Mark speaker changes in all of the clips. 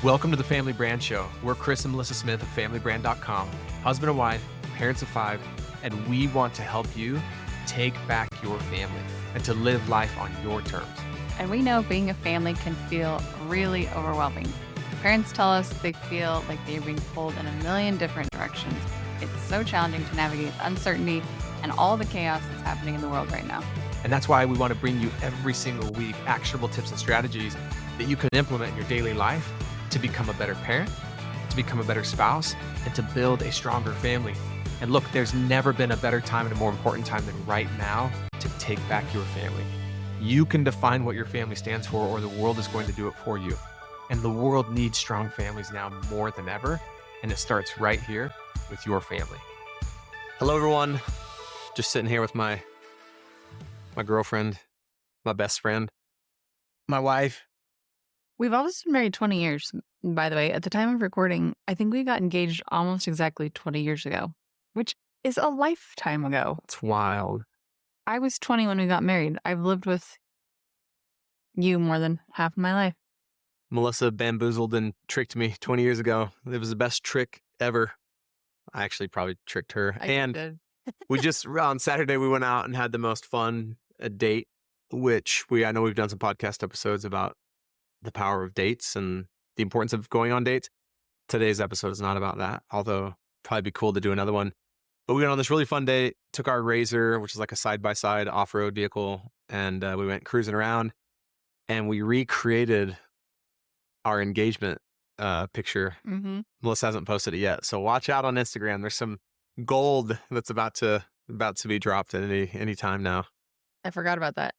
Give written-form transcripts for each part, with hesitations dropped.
Speaker 1: Welcome to the Family Brand Show. We're Chris and Melissa Smith of FamilyBrand.com, husband and wife, parents of 5, and we want to help you take back your family and to live life on your terms.
Speaker 2: And we know being a family can feel really overwhelming. Parents tell us they feel like they're being pulled in a million different directions. It's so challenging to navigate the uncertainty and all the chaos that's happening in the world right now.
Speaker 1: And that's why we want to bring you every single week actionable tips and strategies that you can implement in your daily life to become a better parent, to become a better spouse, and to build a stronger family. And look, there's never been a better time and a more important time than right now to take back your family. You can define what your family stands for, or the world is going to do it for you. And the world needs strong families now more than ever. And it starts right here with your family. Hello, everyone. Just sitting here with my girlfriend, my best friend, my wife.
Speaker 2: We've almost been married 20 years, by the way. At the time of recording, I think we got engaged almost exactly 20 years ago, which is a lifetime ago.
Speaker 1: It's wild.
Speaker 2: I was 20 when we got married. I've lived with you more than half of my life.
Speaker 1: Melissa bamboozled and tricked me 20 years ago. It was the best trick ever. I actually probably tricked her.
Speaker 2: I did.
Speaker 1: We just, on Saturday, we went out and had the most fun date, which I know we've done some podcast episodes about the power of dates and the importance of going on dates. Today's episode is not about that, although probably be cool to do another one. But we went on this really fun date, took our Razor, which is like a side-by-side off-road vehicle, and we went cruising around, and we recreated our engagement picture.
Speaker 2: Mm-hmm.
Speaker 1: Melissa hasn't posted it yet, so watch out on Instagram. There's some gold that's about to be dropped at any time now.
Speaker 2: I forgot about that.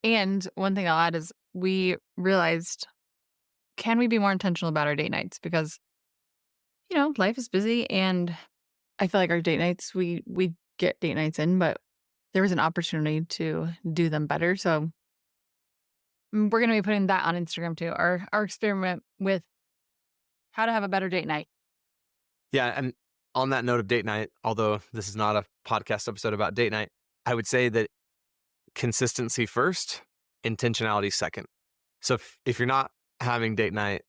Speaker 2: And one thing I'll add is we realized, can we be more intentional about our date nights? Because, life is busy, and I feel like our date nights, we get date nights in, but there was an opportunity to do them better. So we're going to be putting that on Instagram too, our experiment with how to have a better date night.
Speaker 1: Yeah, and on that note of date night, although this is not a podcast episode about date night, I would say that consistency first, intentionality second. So if you're not having date night,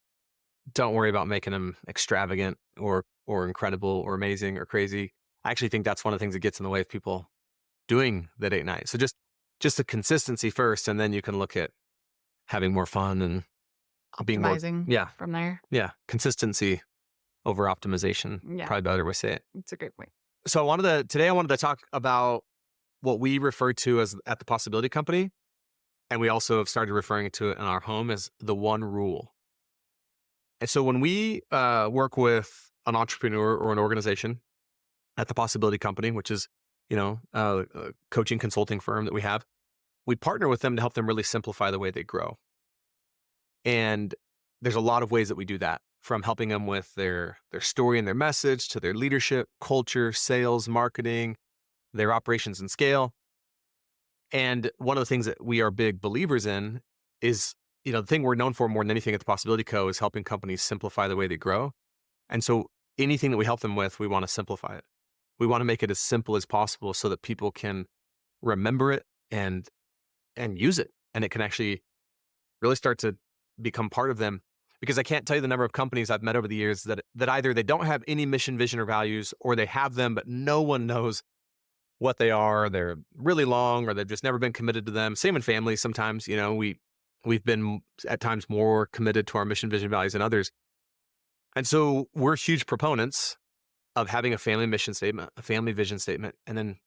Speaker 1: don't worry about making them extravagant or incredible or amazing or crazy. I actually think that's one of the things that gets in the way of people doing the date night. So just the consistency first, and then you can look at having more fun and being more
Speaker 2: optimizing from there.
Speaker 1: Yeah, consistency over optimization.
Speaker 2: Yeah.
Speaker 1: Probably better way to say it.
Speaker 2: It's a great point.
Speaker 1: So today I wanted to talk about what we refer to as at the Psblty Company, and we also have started referring to it in our home as the one rule. And so when we work with an entrepreneur or an organization at the Psblty Company, which is a coaching consulting firm that we partner with them to help them really simplify the way they grow. And there's a lot of ways that we do that, from helping them with their story and their message, to their leadership, culture, sales, marketing, their operations and scale. And one of the things that we are big believers in is, the thing we're known for more than anything at the Psblty Co is helping companies simplify the way they grow. And so anything that we help them with, we want to simplify it. We want to make it as simple as possible so that people can remember it and use it. And it can actually really start to become part of them. Because I can't tell you the number of companies I've met over the years that either they don't have any mission, vision, or values, or they have them, but no one knows what they are. They're really long, or they've just never been committed to them. Same in families. Sometimes, we've been at times more committed to our mission, vision, values than others. And so we're huge proponents of having a family mission statement, a family vision statement, and then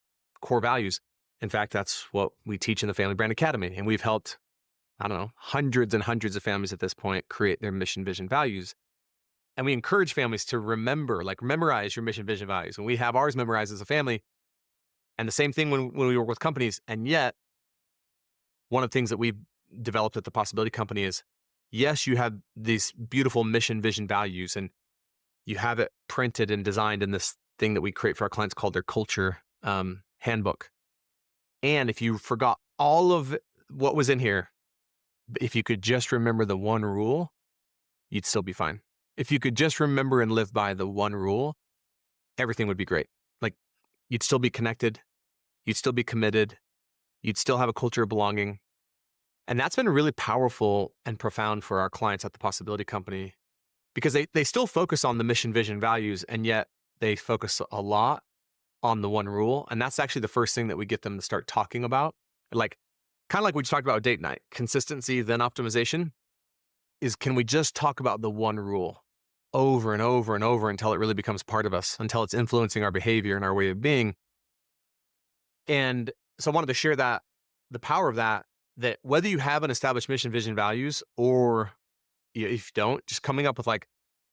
Speaker 1: core values. In fact, that's what we teach in the Family Brand Academy. And we've helped, hundreds and hundreds of families at this point create their mission, vision, values. And we encourage families to memorize your mission, vision, values. And we have ours memorized as a family. And the same thing when we work with companies. And yet, one of the things that we've developed at the Psblty Company is, yes, you have these beautiful mission, vision, values, and you have it printed and designed in this thing that we create for our clients called their culture handbook. And if you forgot all of what was in here, if you could just remember the one rule, you'd still be fine. If you could just remember and live by the one rule, everything would be great. Like, you'd still be connected. You'd still be committed. You'd still have a culture of belonging. And that's been really powerful and profound for our clients at the Psblty Company because they still focus on the mission, vision, values, and yet they focus a lot on the one rule. And that's actually the first thing that we get them to start talking about. Like, kind of like we just talked about with date night, consistency, then optimization is, can we just talk about the one rule over and over and over until it really becomes part of us, until it's influencing our behavior and our way of being. And so I wanted to share that, the power of that, that whether you have an established mission, vision, values, or if you don't, just coming up with like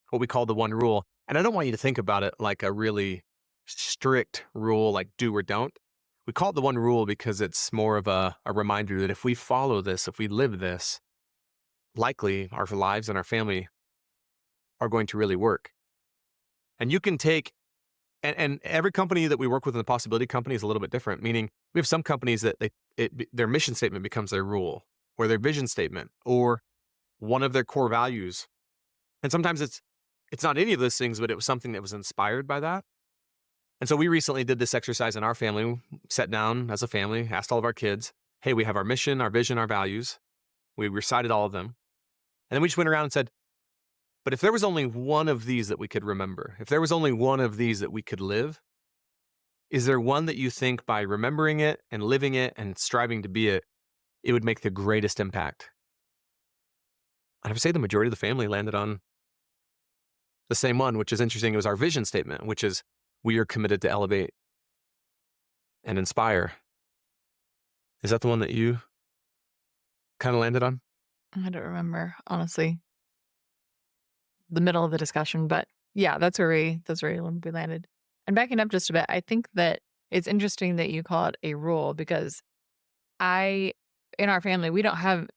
Speaker 1: what we call the one rule. And I don't want you to think about it like a really strict rule, like do or don't. We call it the one rule because it's more of a reminder that if we follow this, if we live this, likely our lives and our family are going to really work. And you can take, and every company that we work with in the Possibility Company is a little bit different, meaning we have some companies that their mission statement becomes their rule or their vision statement or one of their core values. And sometimes it's not any of those things, but it was something that was inspired by that. And so we recently did this exercise in our family, we sat down as a family, asked all of our kids, hey, we have our mission, our vision, our values. We recited all of them. And then we just went around and said, but if there was only one of these that we could remember, if there was only one of these that we could live, is there one that you think by remembering it and living it and striving to be it, it would make the greatest impact? And I would say the majority of the family landed on the same one, which is interesting. It was our vision statement, which is we are committed to elevate and inspire. Is that the one that you kind of landed on?
Speaker 2: I don't remember, honestly, the middle of the discussion, but yeah, that's where we landed. And backing up just a bit, I think that it's interesting that you call it a rule because I in our family, we don't have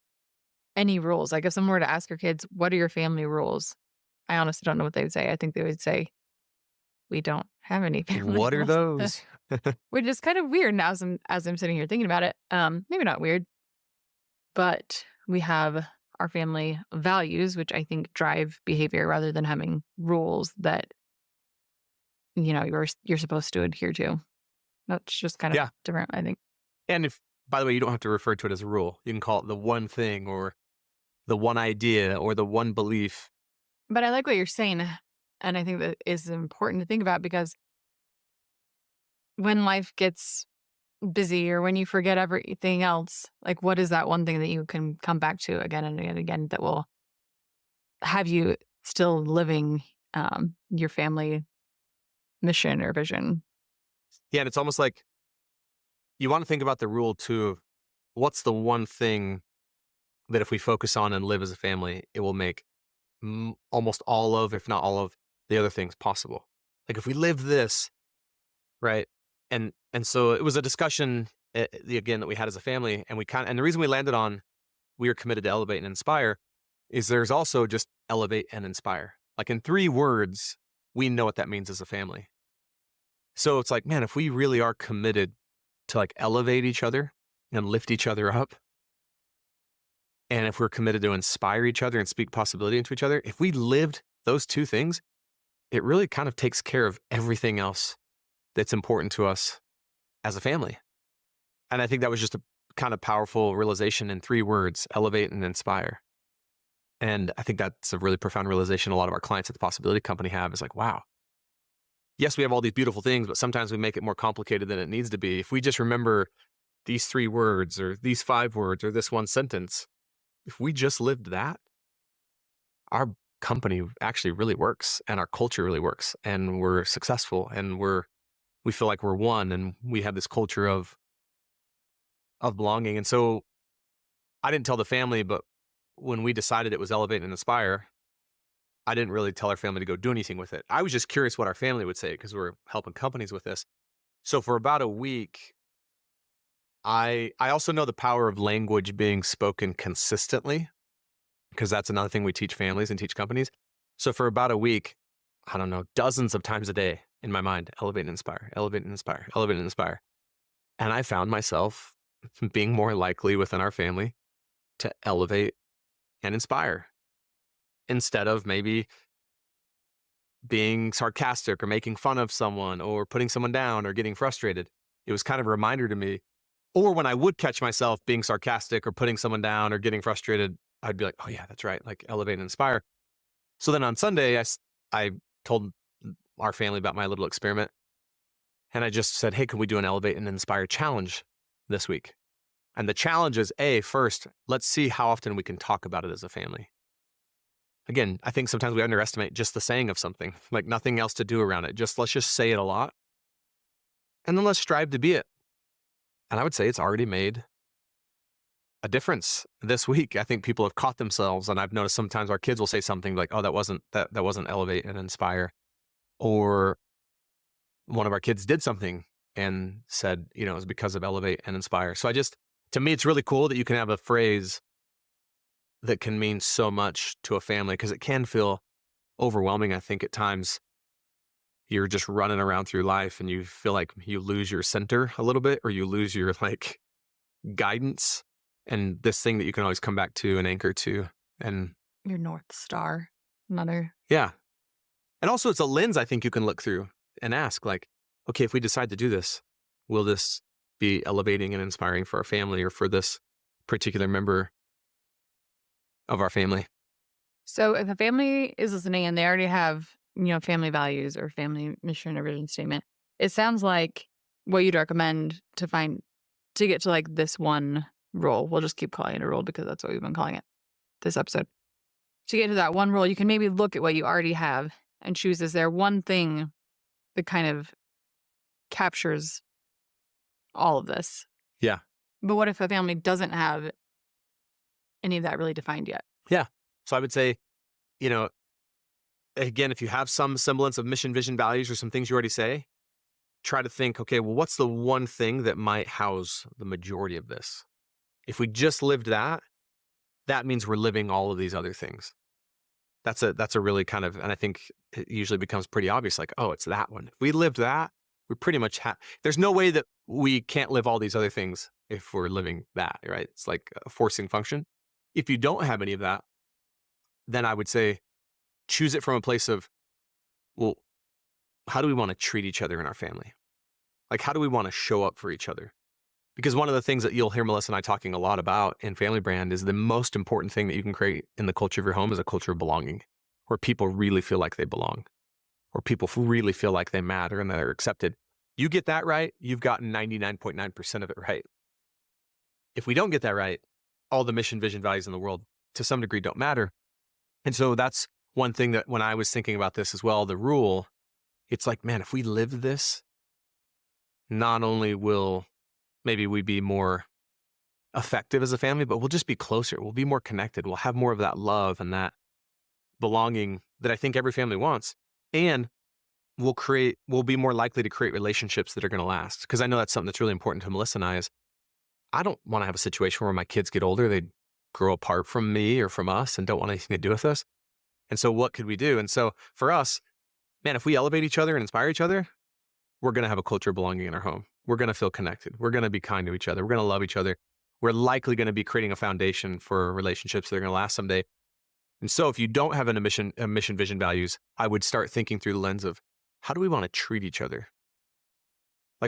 Speaker 2: any rules. Like if someone were to ask your kids, what are your family rules? I honestly don't know what they would say. I think they would say, we don't have any family
Speaker 1: What are
Speaker 2: rules.
Speaker 1: those?
Speaker 2: Which is kind of weird now as I'm sitting here thinking about it. Maybe not weird, but we have our family values, which I think drive behavior rather than having rules that you're supposed to adhere to. That's just kind of
Speaker 1: Yeah.
Speaker 2: different, I think.
Speaker 1: And if, by the way, you don't have to refer to it as a rule. You can call it the one thing or the one idea or the one belief.
Speaker 2: But I like what you're saying, and I think that is important to think about because when life gets busy or when you forget everything else, like what is that one thing that you can come back to again and again and again that will have you still living your family mission or vision?
Speaker 1: Yeah. And it's almost like you want to think about the rule too of what's the one thing that if we focus on and live as a family, it will make almost all of, if not all of, the other things possible. Like if we live this, right? And so it was a discussion again that we had as a family, and and the reason we landed on we are committed to elevate and inspire is there's also just elevate and inspire. Like in 3 words, we know what that means as a family. So it's like, man, if we really are committed to like elevate each other and lift each other up, and if we're committed to inspire each other and speak possibility into each other, if we lived those 2 things, it really kind of takes care of everything else that's important to us as a family. And I think that was just a kind of powerful realization in 3 words, elevate and inspire. And I think that's a really profound realization a lot of our clients at the Possibility Company have is like, wow, yes, we have all these beautiful things, but sometimes we make it more complicated than it needs to be. If we just remember these 3 words or these 5 words or this one sentence, if we just lived that, our company actually really works and our culture really works and we're successful and we feel like we're one and we have this culture of belonging. And so I didn't tell the family, but when we decided it was elevate and inspire, I didn't really tell our family to go do anything with it. I was just curious what our family would say because we're helping companies with this. So for about a week, I also know the power of language being spoken consistently because that's another thing we teach families and teach companies. So for about a week, I don't know, dozens of times a day in my mind, elevate and inspire, elevate and inspire, elevate and inspire. And I found myself being more likely within our family to elevate and inspire instead of maybe being sarcastic or making fun of someone or putting someone down or getting frustrated. It was kind of a reminder to me. Or when I would catch myself being sarcastic or putting someone down or getting frustrated, I'd be like, oh, yeah, that's right. Like elevate and inspire. So then on Sunday, I told our family about my little experiment. And I just said, hey, can we do an Elevate and Inspire challenge this week? And the challenge is first, let's see how often we can talk about it as a family. Again, I think sometimes we underestimate just the saying of something, like nothing else to do around it. Let's just say it a lot. And then let's strive to be it. And I would say it's already made a difference this week. I think people have caught themselves, and I've noticed sometimes our kids will say something like, oh, that wasn't Elevate and Inspire. Or one of our kids did something and said, it was because of Elevate and Inspire. So to me, it's really cool that you can have a phrase that can mean so much to a family, because it can feel overwhelming. I think at times you're just running around through life and you feel like you lose your center a little bit, or you lose your guidance and this thing that you can always come back to and anchor to. And
Speaker 2: Your North Star. Another.
Speaker 1: yeah. And also it's a lens I think you can look through and ask, okay, if we decide to do this, will this be elevating and inspiring for our family or for this particular member of our family?
Speaker 2: So if a family is listening and they already have, family values or family mission or vision statement, it sounds like what you'd recommend to get to this one rule. We'll just keep calling it a rule because that's what we've been calling it this episode. To get to that one rule, you can maybe look at what you already have and choose, is there one thing that kind of captures all of this?
Speaker 1: Yeah.
Speaker 2: But what if a family doesn't have any of that really defined yet?
Speaker 1: Yeah. So I would say, again, if you have some semblance of mission, vision, values, or some things you already say, try to think, okay, well, what's the one thing that might house the majority of this? If we just lived that means we're living all of these other things. That's a really kind of, and I think it usually becomes pretty obvious, oh, it's that one. If we lived that, we pretty much there's no way that we can't live all these other things if we're living that, right? It's like a forcing function. If you don't have any of that, then I would say choose it from a place of, well, how do we want to treat each other in our family? How do we want to show up for each other? Because one of the things that you'll hear Melissa and I talking a lot about in Family Brand is the most important thing that you can create in the culture of your home is a culture of belonging, where people really feel like they belong, or people really feel like they matter and they're accepted. You get that right, you've gotten 99.9% of it right. If we don't get that right, all the mission, vision, values in the world to some degree don't matter. And so that's one thing that when I was thinking about this as well, the rule, it's man, if we live this, not only will maybe we be more effective as a family, but we'll just be closer. We'll be more connected. We'll have more of that love and that belonging that I think every family wants. And we'll be more likely to create relationships that are going to last. Because I know that's something that's really important to Melissa and I don't want to have a situation where my kids get older, they grow apart from me or from us and don't want anything to do with us. And so what could we do? And so for us, man, if we elevate each other and inspire each other, we're going to have a culture of belonging in our home. We're going to feel connected. We're going to be kind to each other. We're going to love each other. We're likely going to be creating a foundation for relationships that are going to last someday. And so if you don't have a mission, vision, values, I would start thinking through the lens of how do we want to treat each other?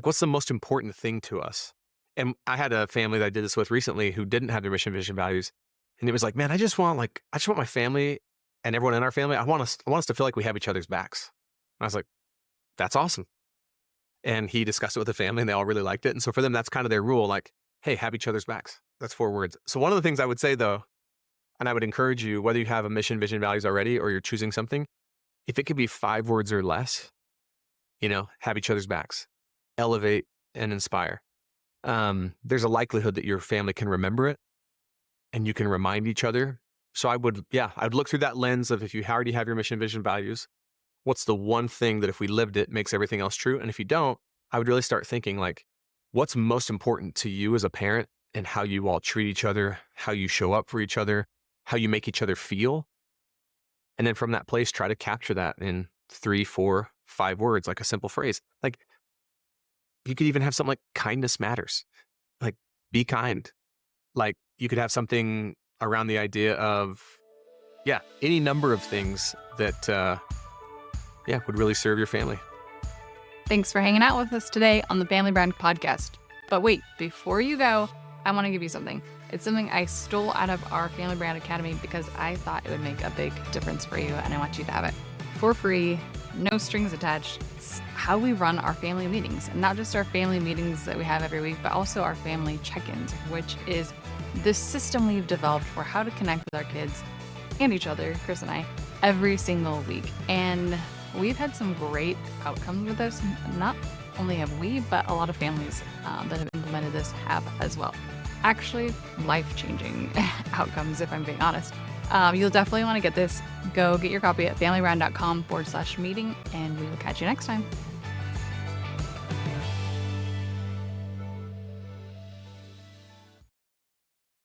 Speaker 1: What's the most important thing to us? And I had a family that I did this with recently who didn't have their mission, vision, values. And it was man, I just want my family and everyone in our family, I want us to feel like we have each other's backs. And I was like, that's awesome. And he discussed it with the family and they all really liked it. And so for them, that's kind of their rule, hey, have each other's backs. That's 4 words. So one of the things I would say though, and I would encourage you, whether you have a mission, vision, values already, or you're choosing something, if it could be 5 words or less, have each other's backs, elevate and inspire. There's a likelihood that your family can remember it and you can remind each other. So I'd look through that lens of if you already have your mission, vision, values, what's the one thing that if we lived it makes everything else true? And if you don't, I would really start thinking what's most important to you as a parent and how you all treat each other, how you show up for each other, how you make each other feel. And then from that place, try to capture that in 3, 4, 5 words, a simple phrase. You could even have something like kindness matters, be kind. You could have something around the idea of, any number of things that, would really serve your family.
Speaker 2: Thanks for hanging out with us today on the Family Brand Podcast. But wait, before you go, I want to give you something. It's something I stole out of our Family Brand Academy because I thought it would make a big difference for you, and I want you to have it for free, no strings attached. It's how we run our family meetings, and not just our family meetings that we have every week, but also our family check-ins, which is this system we've developed for how to connect with our kids and each other, Chris and I, every single week. And we've had some great outcomes with this. Not only have we, but a lot of families that have implemented this have as well. Actually, life-changing outcomes, if I'm being honest. You'll definitely want to get this. Go get your copy at familybrand.com/meeting, and we will catch you next time.